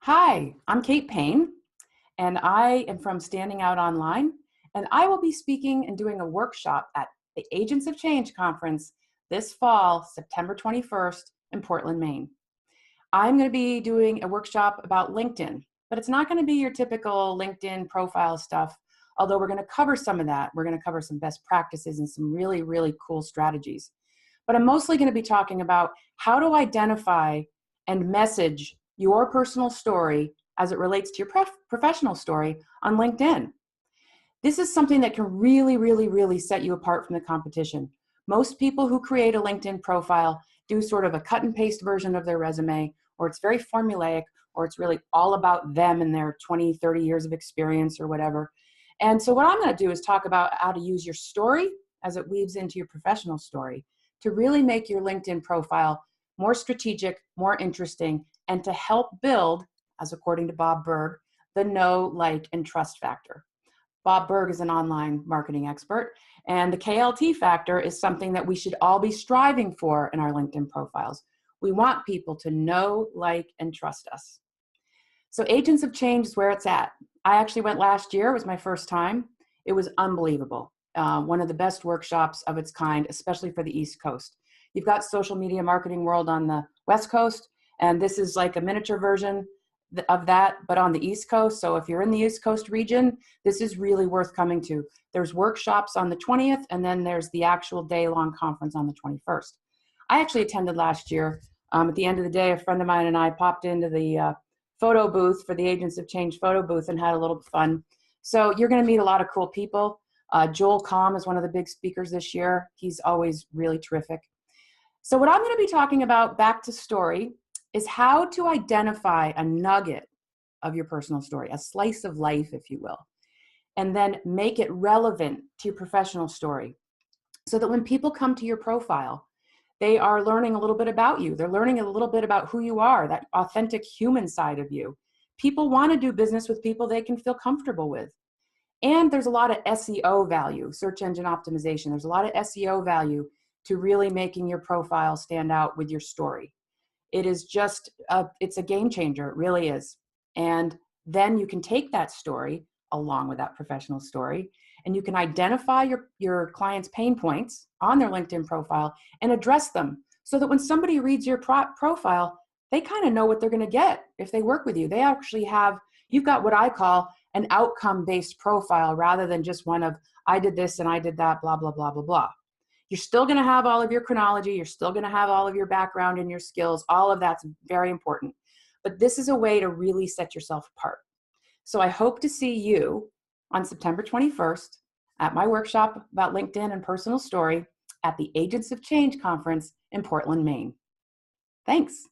Hi, I'm Kate Paine, and I am from Standing Out Online, and I will be speaking and doing a workshop at the Agents of Change conference this fall, September 21st in Portland, Maine. I'm going to be doing a workshop about LinkedIn, but it's not going to be your typical LinkedIn profile stuff, although we're going to cover some of that. We're going to cover some best practices and some really, really cool strategies. But I'm mostly going to be talking about how to identify and message your personal story as it relates to your professional story on LinkedIn. This is something that can really, really, really set you apart from the competition. Most people who create a LinkedIn profile do sort of a cut and paste version of their resume, or it's very formulaic, or it's really all about them and their 20, 30 years of experience or whatever. And so what I'm going to do is talk about how to use your story as it weaves into your professional story to really make your LinkedIn profile more strategic, more interesting, and to help build, as according to Bob Burg, the know, like, and trust factor. Bob Burg is an online marketing expert, and the KLT factor is something that we should all be striving for in our LinkedIn profiles. We want people to know, like, and trust us. So Agents of Change is where it's at. I actually went last year. It was my first time. It was unbelievable. One of the best workshops of its kind, especially for the East Coast. You've got Social Media Marketing World on the West Coast, and this is like a miniature version of that, but on the East Coast. So if you're in the East Coast region, this is really worth coming to. There's workshops on the 20th, and then there's the actual day-long conference on the 21st. I actually attended last year. At the end of the day, a friend of mine and I popped into the photo booth for the Agents of Change photo booth and had a little fun. So you're going to meet a lot of cool people. Joel Comm is one of the big speakers this year. He's always really terrific. So what I'm going to be talking about, back to story, is how to identify a nugget of your personal story, a slice of life, if you will, and then make it relevant to your professional story so that when people come to your profile, they are learning a little bit about you. They're learning a little bit about who you are, that authentic human side of you. People want to do business with people they can feel comfortable with. And there's a lot of SEO value, search engine optimization. There's a lot of SEO value to really making your profile stand out with your story. It is just, it's a game changer. It really is. And then you can take that story along with that professional story, and you can identify your client's pain points on their LinkedIn profile and address them so that when somebody reads your profile, they kind of know what they're going to get if they work with you. They actually have, you've got what I call an outcome-based profile rather than just one of, I did this and I did that, blah, blah, blah, blah, blah. You're still going to have all of your chronology. You're still going to have all of your background and your skills. All of that's very important. But this is a way to really set yourself apart. So I hope to see you on September 21st at my workshop about LinkedIn and personal story at the Agents of Change conference in Portland, Maine. Thanks.